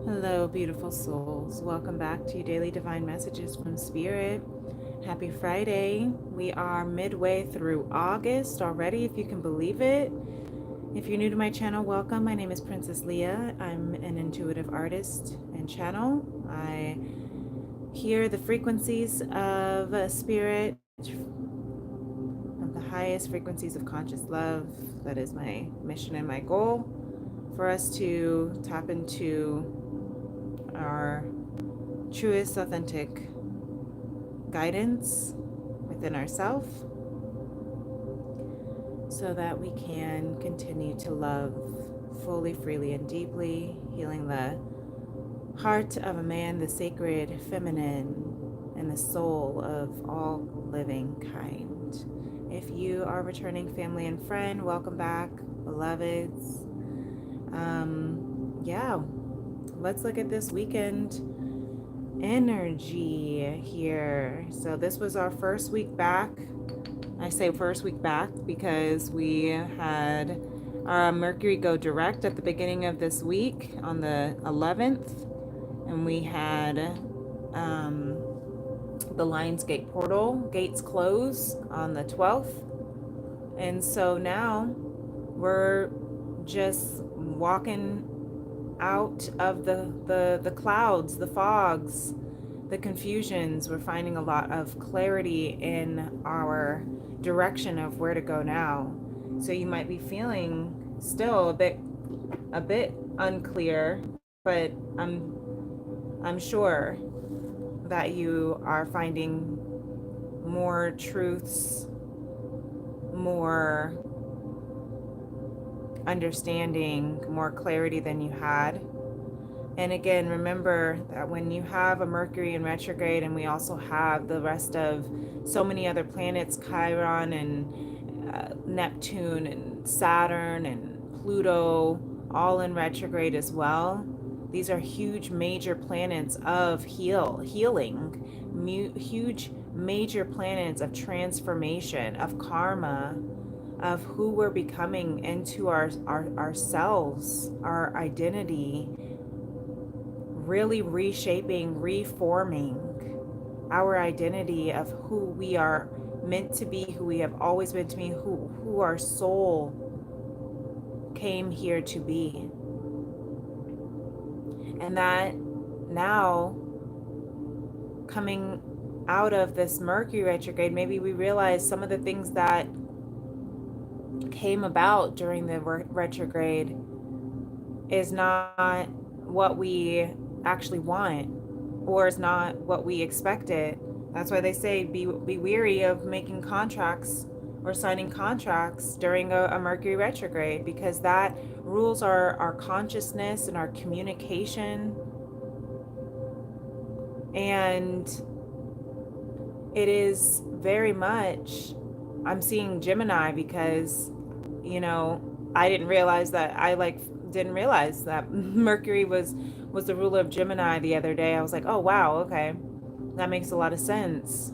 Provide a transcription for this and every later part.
Hello, beautiful souls. Welcome back to Daily Divine Messages from Spirit. Happy Friday. We are midway through August already, if you can believe it. If you're new to my channel, welcome. My name is Princess Leah. I'm an intuitive artist and channel. I hear the frequencies of spirit, of the highest frequencies of conscious love. That is my mission and my goal, for us to tap into our truest, authentic guidance within ourselves so that we can continue to love fully, freely, and deeply, healing the heart of a man, the sacred feminine, and the soul of all living kind. If you are returning family and friend, welcome back, beloveds. Yeah, let's look at this weekend energy here. So this was our first week back. I say first week back because we had our Mercury go direct at the beginning of this week on the 11th, and we had the Lionsgate portal gates close on the 12th. And so now we're just walking out of the clouds, the fogs, the confusions. We're finding a lot of clarity in our direction of where to go now. So you might be feeling still a bit unclear, but I'm sure that you are finding more truths, more understanding, more clarity than you had. And again, remember that when you have a Mercury in retrograde, and we also have the rest of so many other planets, Chiron and Neptune and Saturn and Pluto, all in retrograde as well. These are huge major planets of healing, huge major planets of transformation, of karma, of who we're becoming into ourselves, our identity, really reshaping, reforming our identity of who we are meant to be, who we have always been to be, who our soul came here to be. And that now, coming out of this Mercury retrograde, maybe we realize some of the things that came about during the retrograde is not what we actually want, or is not what we expected. That's why they say be weary of making contracts or signing contracts during a Mercury retrograde, because that rules our consciousness and our communication. And it is very much, I'm seeing Gemini, because I didn't realize that didn't realize that Mercury was the ruler of Gemini the other day. I was like, oh wow, okay, that makes a lot of sense.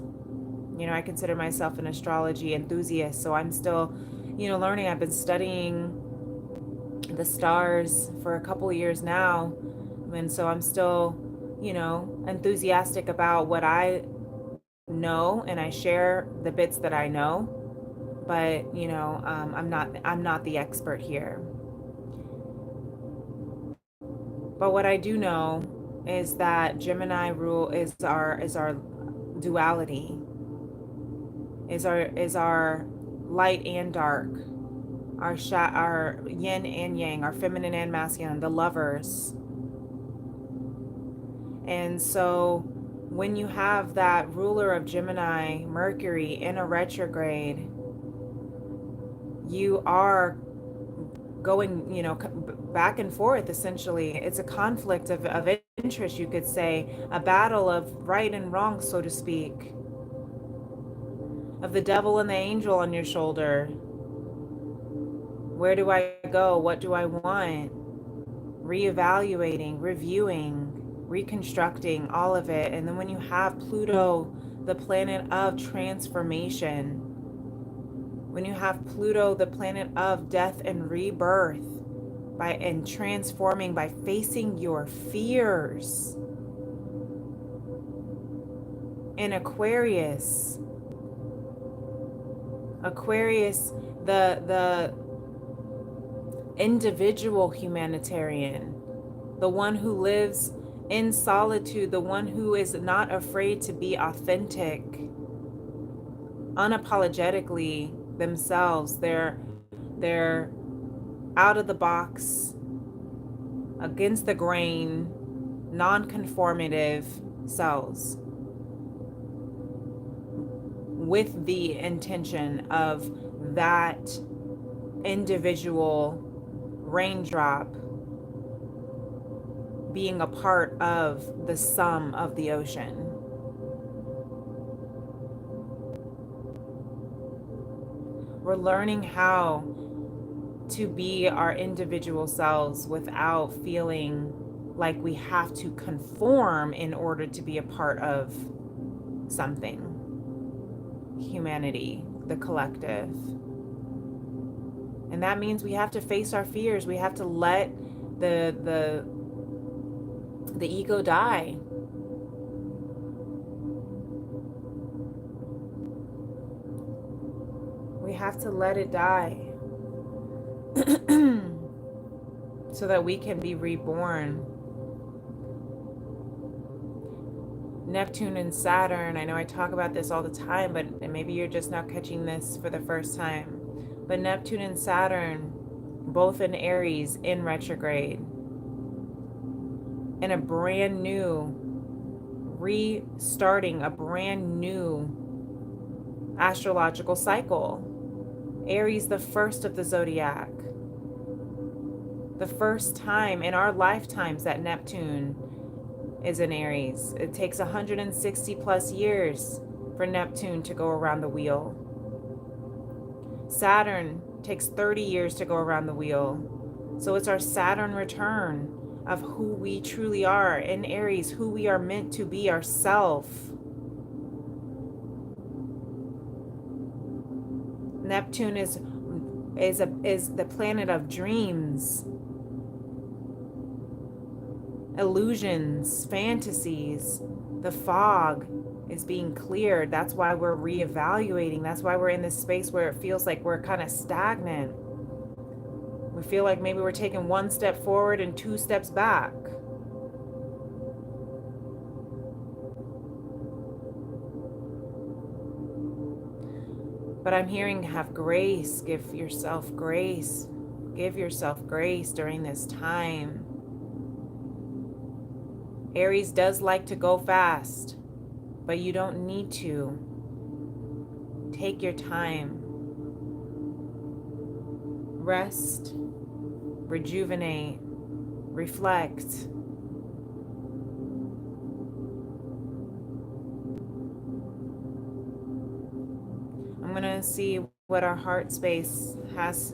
I consider myself an astrology enthusiast, so I'm still learning. I've been studying the stars for a couple of years now, and so I'm still enthusiastic about what I know, and I share the bits that I know, but I'm not the expert here. But what I do know is that Gemini rule is our duality, is our light and dark, our yin and yang, our feminine and masculine, the lovers. And so when you have that ruler of Gemini, Mercury, in a retrograde, you are going, back and forth, essentially. It's a conflict of interest, you could say, a battle of right and wrong, so to speak, of the devil and the angel on your shoulder. Where do I go? What do I want? Reevaluating, reviewing, reconstructing all of it. And then when you have Pluto, the planet of transformation, when you have Pluto, the planet of death and rebirth, and transforming by facing your fears. In Aquarius, the individual humanitarian, the one who lives in solitude, the one who is not afraid to be authentic, unapologetically themselves. They're out of the box, against the grain, non-conformative selves, with the intention of that individual raindrop being a part of the sum of the ocean. We're learning how to be our individual selves without feeling like we have to conform in order to be a part of something. Humanity, the collective. And that means we have to face our fears. We have to let the ego die. We have to let it die so that we can be reborn. Neptune and Saturn, I know I talk about this all the time, but maybe you're just now catching this for the first time. But Neptune and Saturn, both in Aries, in retrograde, in a brand new, restarting a brand new astrological cycle. Aries, the first of the zodiac. The first time in our lifetimes that Neptune is in Aries. It takes 160 plus years for Neptune to go around the wheel. Saturn takes 30 years to go around the wheel. So it's our Saturn return of who we truly are in Aries, who we are meant to be, ourself. Neptune is the planet of dreams, illusions, fantasies. The fog is being cleared. That's why we're reevaluating. That's why we're in this space where it feels like we're kind of stagnant. We feel like maybe we're taking one step forward and two steps back. But I'm hearing have grace, give yourself grace. Give yourself grace during this time. Aries does like to go fast, but you don't need to. Take your time. Rest, rejuvenate, reflect. I'm going to see what our heart space has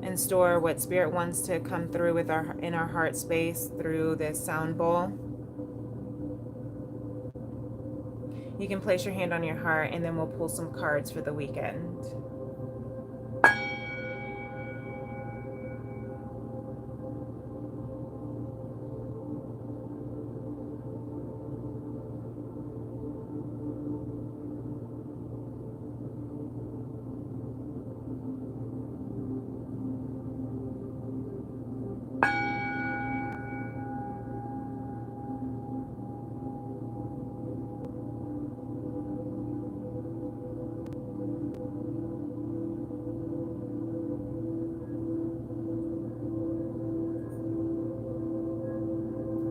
in store, what spirit wants to come through with in our heart space through this sound bowl. You can place your hand on your heart and then we'll pull some cards for the weekend.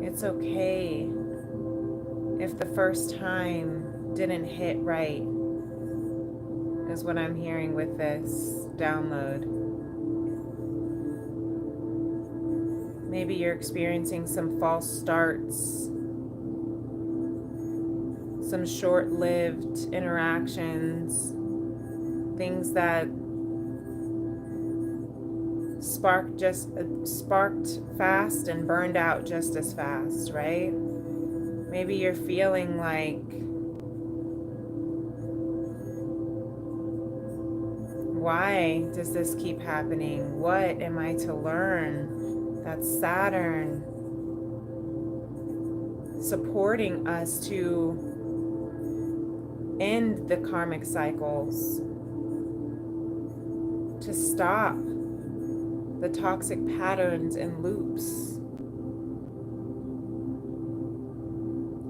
It's okay if the first time didn't hit right, is what I'm hearing with this download. Maybe you're experiencing some false starts, some short-lived interactions, things that sparked fast and burned out just as fast, right? Maybe you're feeling like, why does this keep happening? What am I to learn? That's Saturn supporting us to end the karmic cycles, to stop the toxic patterns and loops.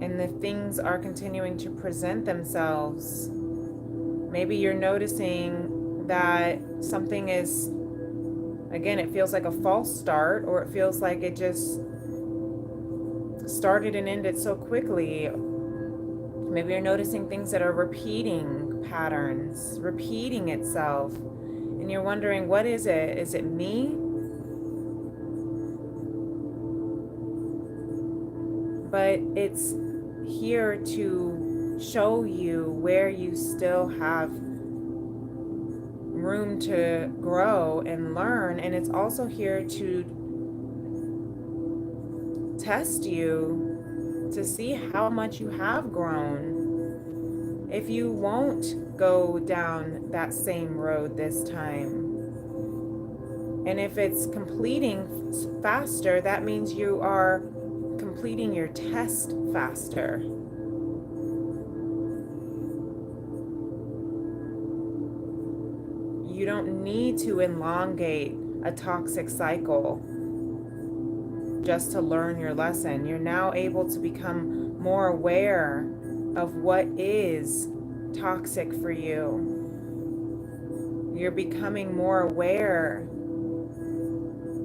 And if things are continuing to present themselves, maybe you're noticing that something is, again, it feels like a false start, or it feels like it just started and ended so quickly. Maybe you're noticing things that are repeating patterns, repeating itself. And you're wondering, what is it? Is it me? But it's here to show you where you still have room to grow and learn. And it's also here to test you to see how much you have grown. If you won't go down that same road this time. And if it's completing faster, that means you are completing your test faster. You don't need to elongate a toxic cycle just to learn your lesson. You're now able to become more aware of what is toxic for you. You're becoming more aware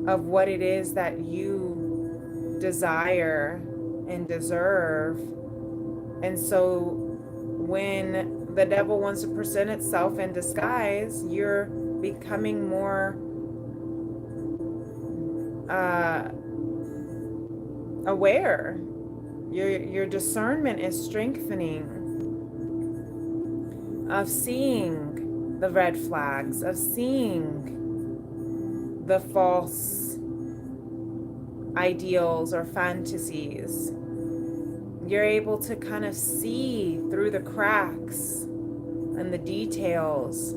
of what it is that you desire and deserve. And so when the devil wants to present itself in disguise, you're becoming more aware. Your discernment is strengthening of seeing the red flags, of seeing the false ideals or fantasies. You're able to kind of see through the cracks and the details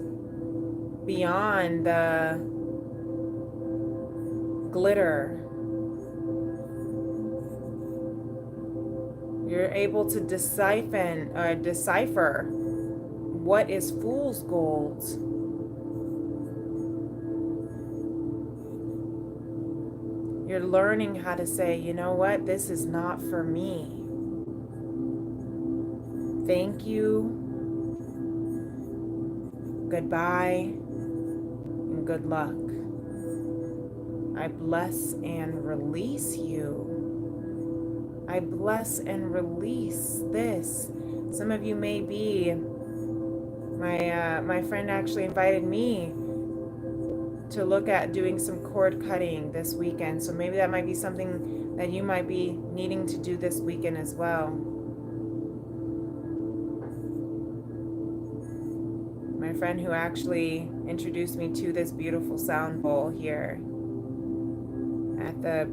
beyond the glitter. You're able to decipher what is fool's gold. You're learning how to say, you know what, this is not for me. Thank you, goodbye, and good luck. I bless and release you. I bless and release this. Some of you may be, my friend actually invited me to look at doing some cord cutting this weekend. So maybe that might be something that you might be needing to do this weekend as well. My friend who actually introduced me to this beautiful sound bowl here at the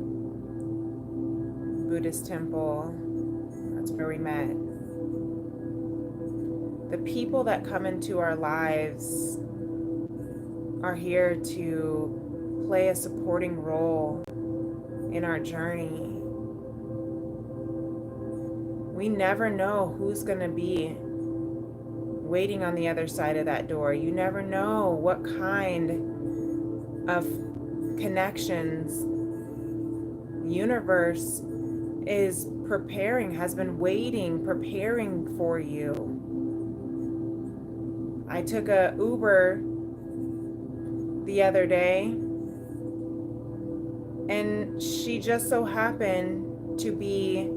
Buddhist temple. That's where we met. The people that come into our lives are here to play a supporting role in our journey. We never know who's going to be waiting on the other side of that door. You never know what kind of connections the universe is preparing, has been waiting, preparing for you. I took a Uber the other day, and she just so happened to be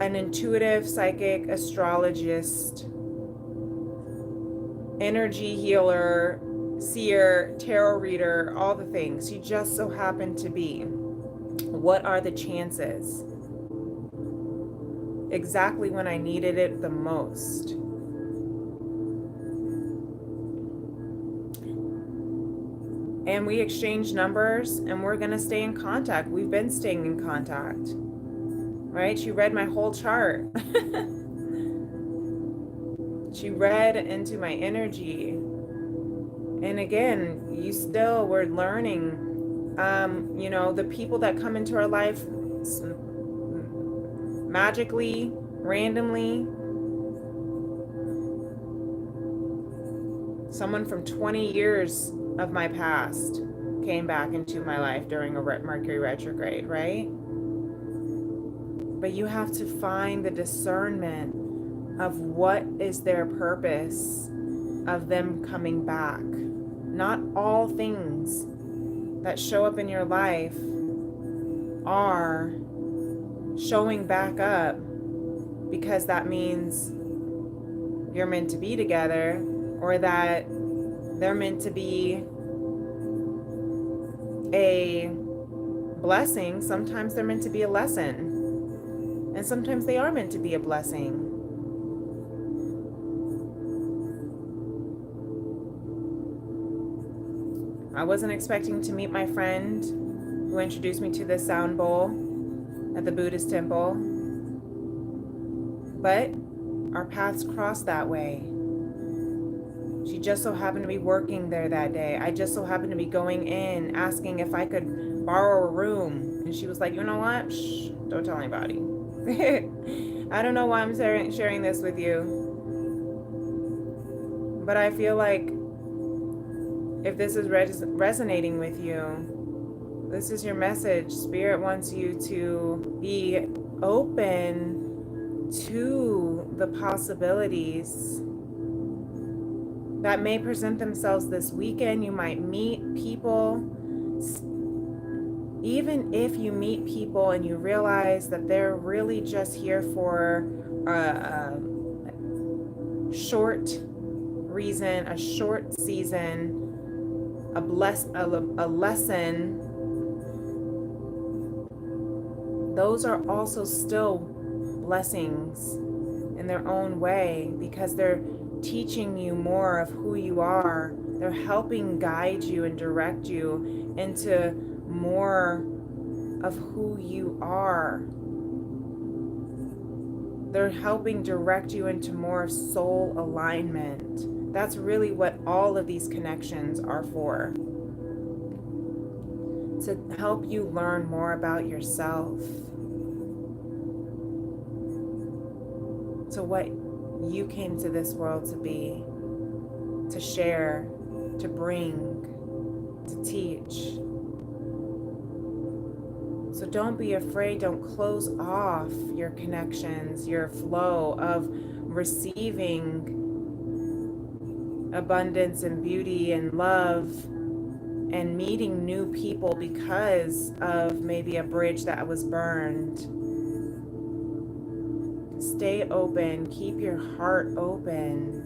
an intuitive psychic astrologist, energy healer, seer, tarot reader, all the things. She just so happened to be. What are the chances? Exactly when I needed it the most. And we exchanged numbers, and we're going to stay in contact. We've been staying in contact, right? She read my whole chart. She read into my energy. And again, you still were learning The people that come into our life magically, randomly, someone from 20 years of my past came back into my life during a Mercury retrograde, right? But you have to find the discernment of what is their purpose of them coming back. Not all things that show up in your life are showing back up because that means you're meant to be together, or that they're meant to be a blessing. Sometimes they're meant to be a lesson, and sometimes they are meant to be a blessing. I wasn't expecting to meet my friend who introduced me to the sound bowl at the Buddhist temple, but our paths crossed that way. She just so happened to be working there that day. I just so happened to be going in asking if I could borrow a room. And she was like, you know what? Shh, don't tell anybody. I don't know why I'm sharing this with you, but I feel like if this is resonating with you, this is your message. Spirit wants you to be open to the possibilities that may present themselves this weekend. You might meet people. Even if you meet people and you realize that they're really just here for a short reason, a short season, a lesson, those are also still blessings in their own way, because they're teaching you more of who you are. They're helping guide you and direct you into more of who you are. They're helping direct you into more soul alignment. That's really what all of these connections are for. To help you learn more about yourself. To what you came to this world to be, to share, to bring, to teach. So don't be afraid, don't close off your connections, your flow of receiving abundance and beauty and love and meeting new people because of maybe a bridge that was burned. Stay open, keep your heart open.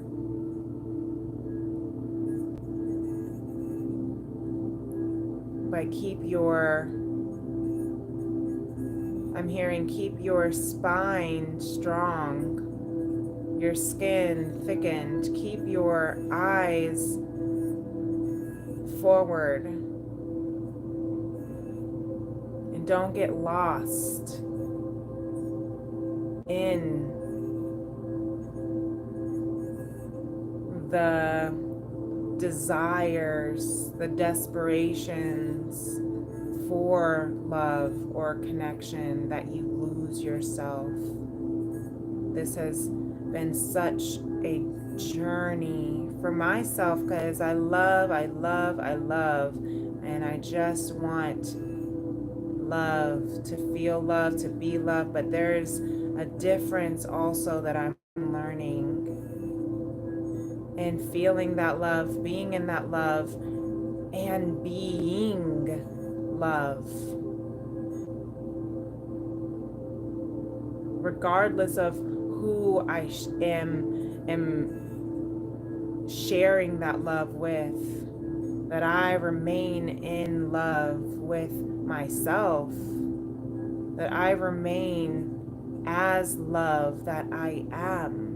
But keep your spine strong, your skin thickened, keep your eyes forward, and don't get lost in the desires, the desperations for love or connection that you lose yourself. This has been such a journey for myself, because I love, and I just want love, to feel love, to be loved. But there's a difference also that I'm learning in feeling that love, being in that love, and being love. Regardless of who I am sharing that love with, that I remain in love with myself, that I remain as love that I am.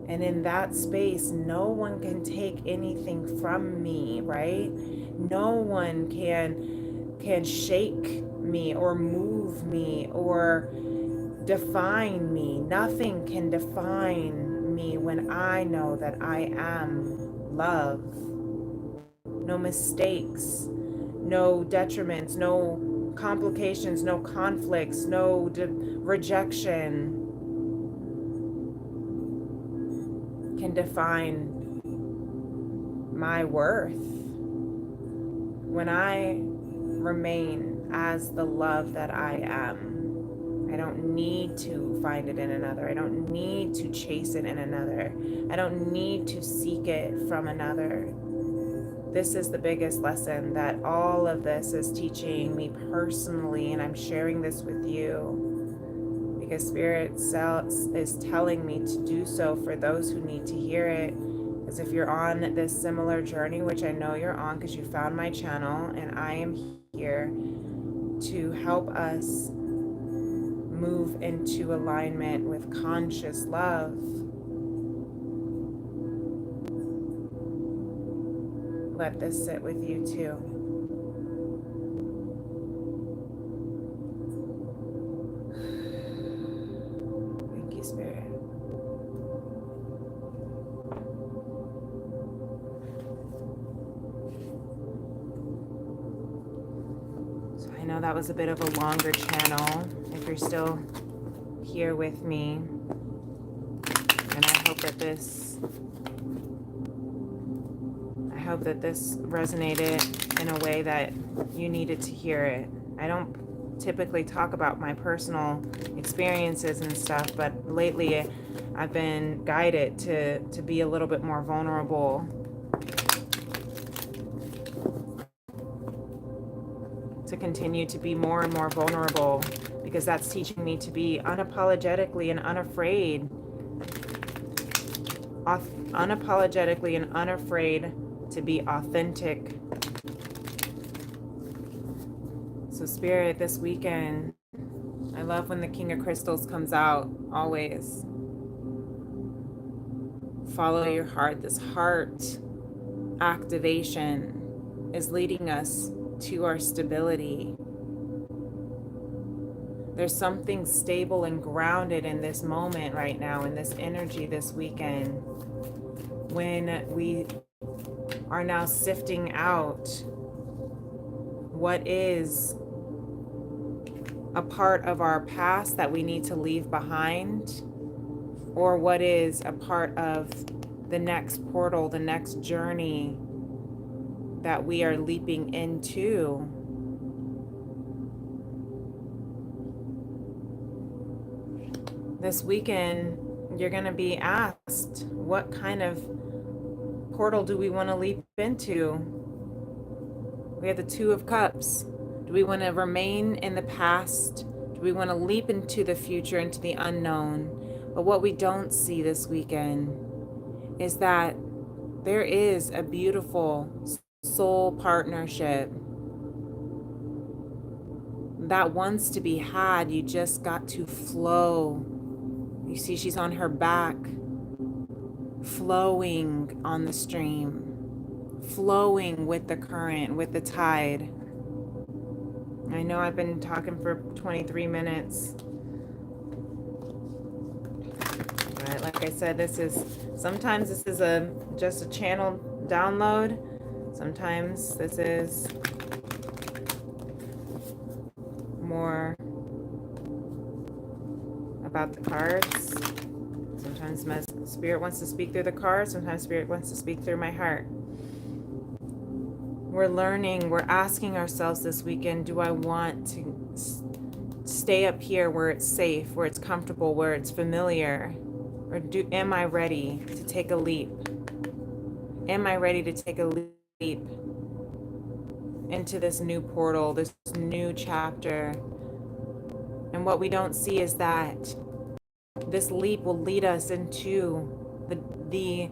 And in that space, no one can take anything from me, right? No one can shake me or move me or define me. Nothing can define me when I know that I am love. No mistakes, no detriments, no complications, no conflicts, no rejection can define my worth. When I remain as the love that I am, I don't need to find it in another. I don't need to chase it in another. I don't need to seek it from another. This is the biggest lesson that all of this is teaching me personally, and I'm sharing this with you because Spirit is telling me to do so for those who need to hear it. Because if you're on this similar journey, which I know you're on because you found my channel, and I am here to help us move into alignment with conscious love, let this sit with you too. Thank you, Spirit. So I know that was a bit of a longer channel. If you're still here with me, and I hope that this resonated in a way that you needed to hear it. I don't typically talk about my personal experiences and stuff, but lately I've been guided to be a little bit more vulnerable, to continue to be more and more vulnerable, because that's teaching me to be unapologetically and unafraid to be authentic. So Spirit, this weekend, I love when the King of Crystals comes out, always. Follow your heart. This heart activation is leading us to our stability. There's something stable and grounded in this moment right now, in this energy this weekend, when we are now sifting out what is a part of our past that we need to leave behind, or what is a part of the next portal, the next journey that we are leaping into. This weekend, you're going to be asked, what kind of portal do we want to leap into? We have the Two of Cups. Do we want to remain in the past? Do we want to leap into the future, into the unknown? But what we don't see this weekend is that there is a beautiful soul partnership that wants to be had. You just got to flow. You see, she's on her back, flowing on the stream, flowing with the current, with the tide. I know I've been talking for 23 minutes. But like I said, sometimes this is just a channel download. Sometimes this is more about the cards. Sometimes my spirit wants to speak through the cards. Sometimes spirit wants to speak through my heart. We're learning, we're asking ourselves this weekend, do I want to stay up here where it's safe, where it's comfortable, where it's familiar? Or am I ready to take a leap? Am I ready to take a leap into this new portal, this new chapter? And what we don't see is that this leap will lead us into the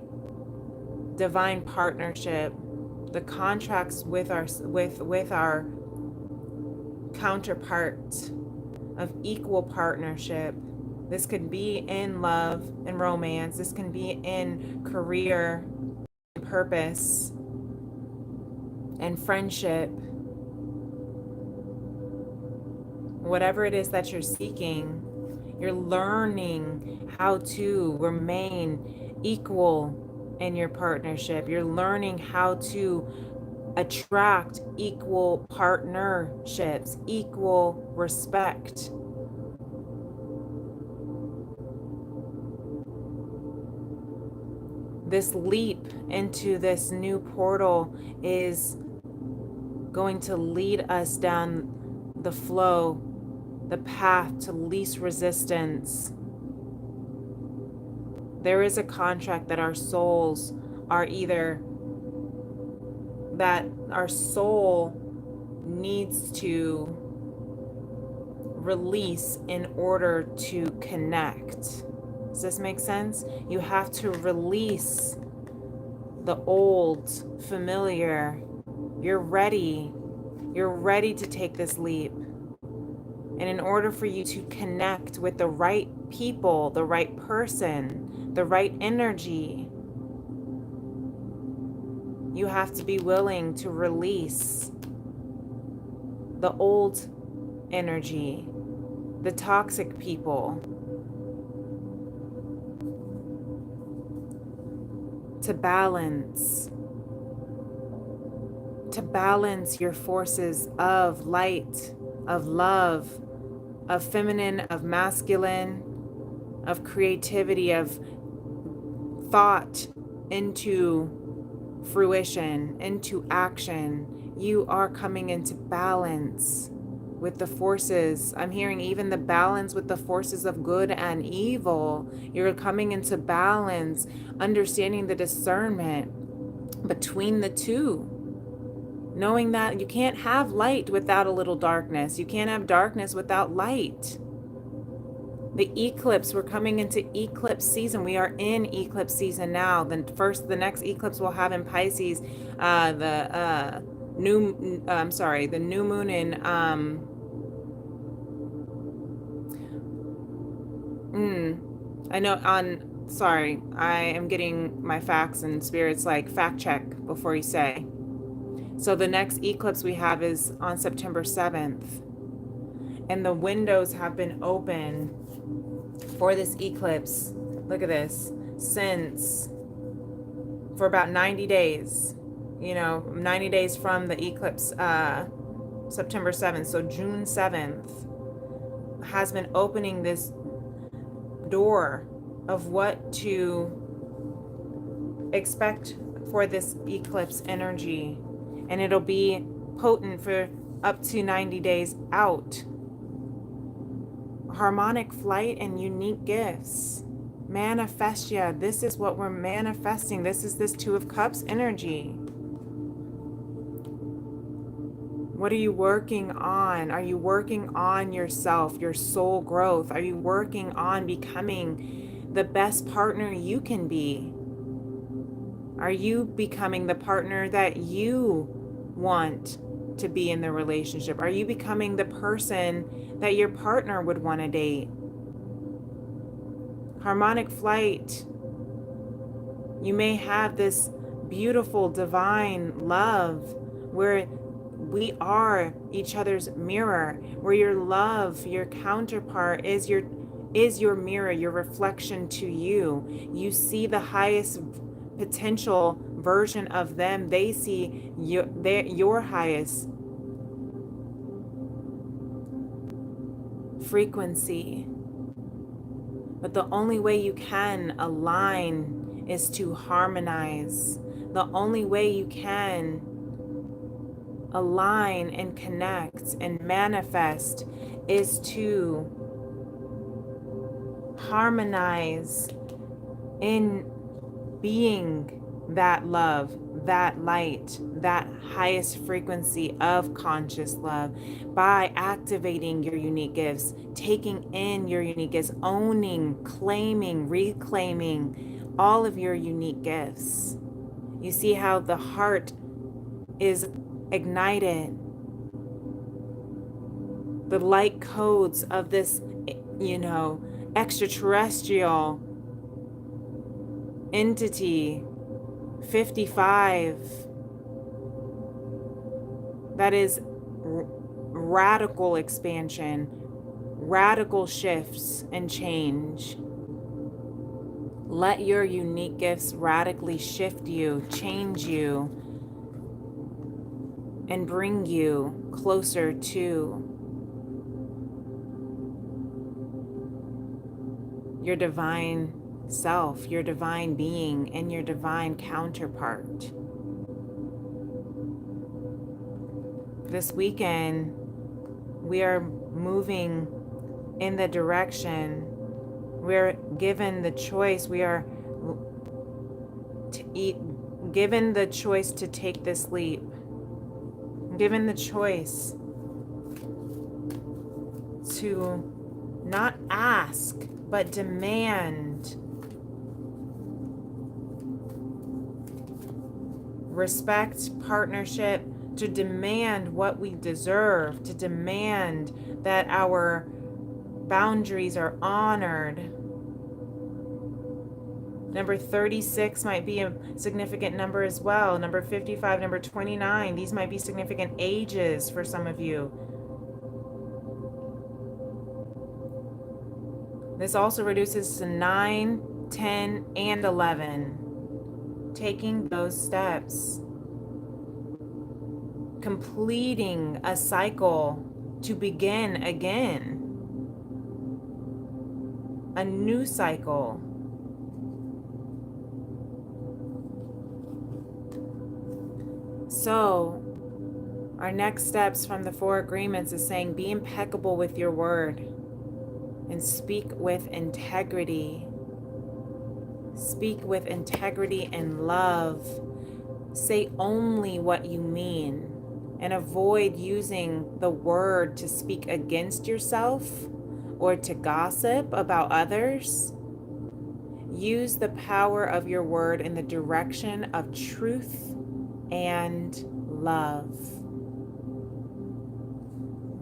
divine partnership, the contracts with our counterparts of equal partnership. This could be in love and romance. This can be in career, purpose, and friendship. Whatever it is that you're seeking, you're learning how to remain equal in your partnership. You're learning how to attract equal partnerships, equal respect. This leap into this new portal is going to lead us down the flow, the path to least resistance. There is a contract that our souls are either, that our soul needs to release in order to connect. Does this make sense? You have to release the old, familiar. You're ready. You're ready to take this leap. And in order for you to connect with the right people, the right person, the right energy, you have to be willing to release the old energy, the toxic people, to balance your forces of light, of love, of feminine, of masculine, of creativity, of thought into fruition, into action. You are coming into balance with the forces. I'm hearing even the balance with the forces of good and evil. You're coming into balance, understanding the discernment between the two. Knowing that you can't have light without a little darkness. You can't have darkness without light. The eclipse, we're coming into eclipse season. We are in eclipse season now. The next eclipse we'll have in Pisces, the new moon in I know sorry, I am getting my facts and spirits, like, fact check before you say. So the next eclipse we have is on September 7th. And the windows have been open for this eclipse. Look at this. For about 90 days. 90 days from the eclipse, September 7th. So June 7th has been opening this door of what to expect for this eclipse energy. And it'll be potent for up to 90 days out. Harmonic flight and unique gifts. Manifestia. This is what we're manifesting. This is this Two of Cups energy. What are you working on? Are you working on yourself, your soul growth? Are you working on becoming the best partner you can be? Are you becoming the partner that you want to be in the relationship? Are you becoming the person that your partner would want to date? Harmonic flight. You may have this beautiful divine love where we are each other's mirror, where your love, your counterpart is your mirror, your reflection to you. You see the highest potential version of them. They see your highest frequency. But the only way you can align is to harmonize. The only way you can align and connect and manifest is to harmonize in being that love, that light, that highest frequency of conscious love, by activating your unique gifts, taking in your unique gifts, owning, claiming, reclaiming all of your unique gifts. You see how the heart is ignited. The light codes of this, extraterrestrial entity, 55, that is radical expansion, radical shifts and change. Let your unique gifts radically shift you, change you. and bring you closer to your divine self, your divine being, and your divine counterpart. This weekend, we are moving in the direction, we're given the choice, we are given the choice to take this leap, given the choice to not ask, but demand respect, partnership, to demand what we deserve, to demand that our boundaries are honored. Number 36 might be a significant number as well. Number 55, number 29, these might be significant ages for some of you. This also reduces to 9, 10, and 11. Taking those steps. Completing a cycle to begin again. A new cycle. So, our next steps from the 4 agreements is saying, be impeccable with your word and speak with integrity. Speak with integrity and love. Say only what you mean and avoid using the word to speak against yourself or to gossip about others. Use the power of your word in the direction of truth and love.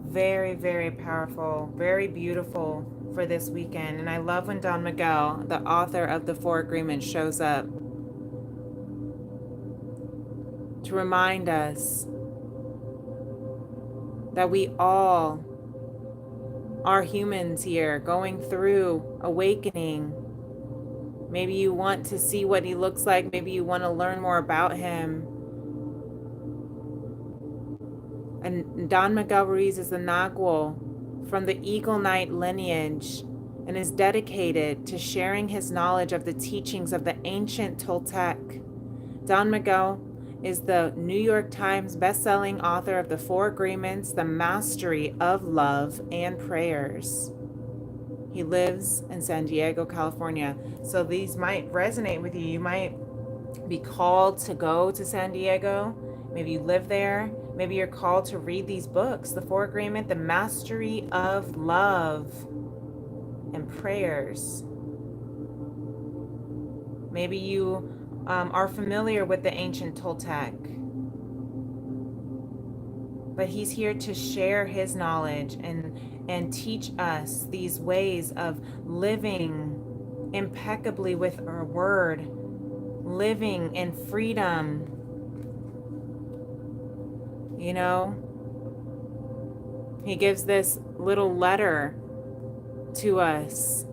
Very, very powerful, very beautiful for this weekend. And I love when Don Miguel, the author of the 4 Agreements, shows up to remind us that we all are humans here going through awakening. Maybe you want to see what he looks like. Maybe you want to learn more about him. And Don Miguel Ruiz is the Nagual from the Eagle Knight lineage and is dedicated to sharing his knowledge of the teachings of the ancient Toltec. Don Miguel is the New York Times bestselling author of the 4 Agreements, The Mastery of Love and Prayers. He lives in San Diego, California. So these might resonate with you. You might be called to go to San Diego. Maybe you live there. Maybe you're called to read these books, The 4 Agreement, The Mastery of Love and Prayers. Maybe you are familiar with the ancient Toltec, but he's here to share his knowledge and teach us these ways of living impeccably with our word, living in freedom. You know, he gives this little letter to us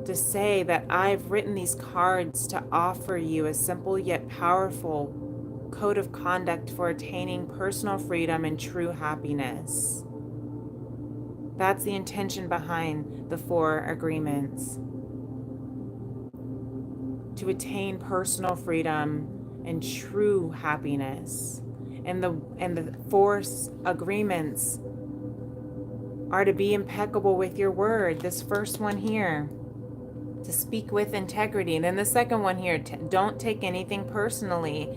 to say that I've written these cards to offer you a simple yet powerful code of conduct for attaining personal freedom and true happiness. That's the intention behind the 4 agreements. To attain personal freedom and true happiness. And the 4 agreements are to be impeccable with your word. This first one here, to speak with integrity. And then the second one here, don't take anything personally.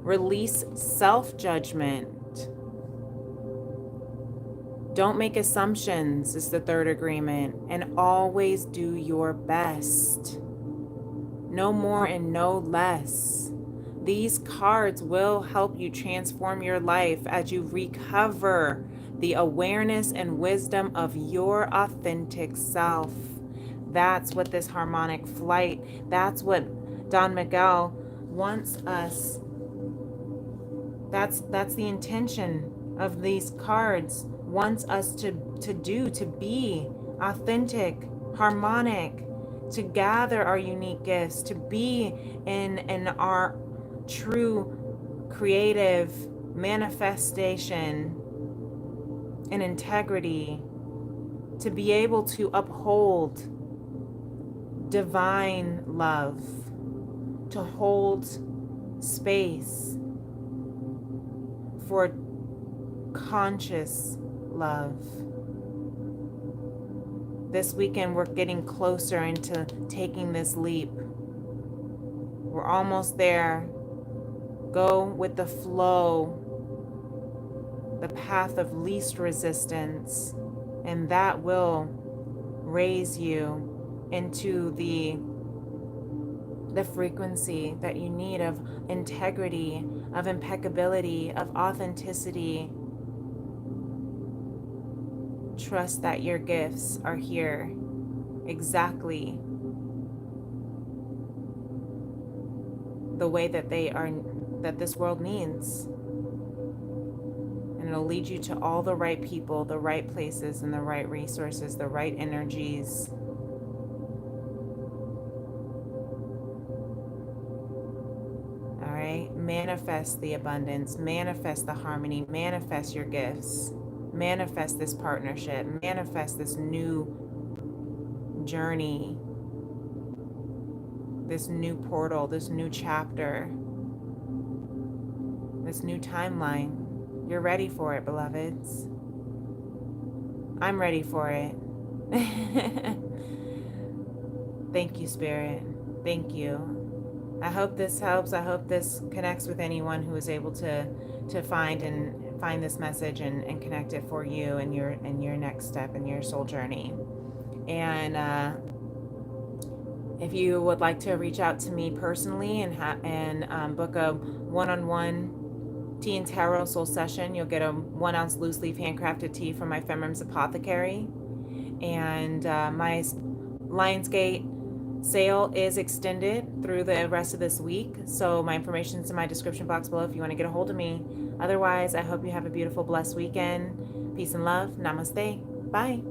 Release self-judgment. Don't make assumptions is the 3rd agreement. And always do your best. No more and no less. These cards will help you transform your life as you recover the awareness and wisdom of your authentic self. That's what this harmonic flight, that's what Don Miguel wants us. That's the intention of these cards. Wants us to do, to be authentic, harmonic, to gather our unique gifts, to be in our true creative manifestation, and integrity to be able to uphold divine love, to hold space for conscious love. This weekend, we're getting closer into taking this leap. We're almost there. Go with the flow, the path of least resistance, and that will raise you into the frequency that you need of integrity, of impeccability, of authenticity. Trust that your gifts are here exactly the way that they are, that this world needs. And it'll lead you to all the right people, the right places, and the right resources, the right energies. All right? Manifest the abundance, manifest the harmony, manifest your gifts, manifest this partnership, manifest this new journey, this new portal, this new chapter, this new timeline. You're ready for it, beloveds. I'm ready for it. Thank you, Spirit. Thank you. I hope this helps. I hope this connects with anyone who is able to find this message and connect it for you and your next step in your soul journey. And if you would like to reach out to me personally and book a one-on-one tea and tarot soul session, you'll get a 1 ounce loose leaf handcrafted tea from my Femrum's Apothecary. And my Lionsgate sale is extended through the rest of this week. So my information is in my description box below if you want to get a hold of me. Otherwise, I hope you have a beautiful, blessed weekend. Peace and love. Namaste. Bye.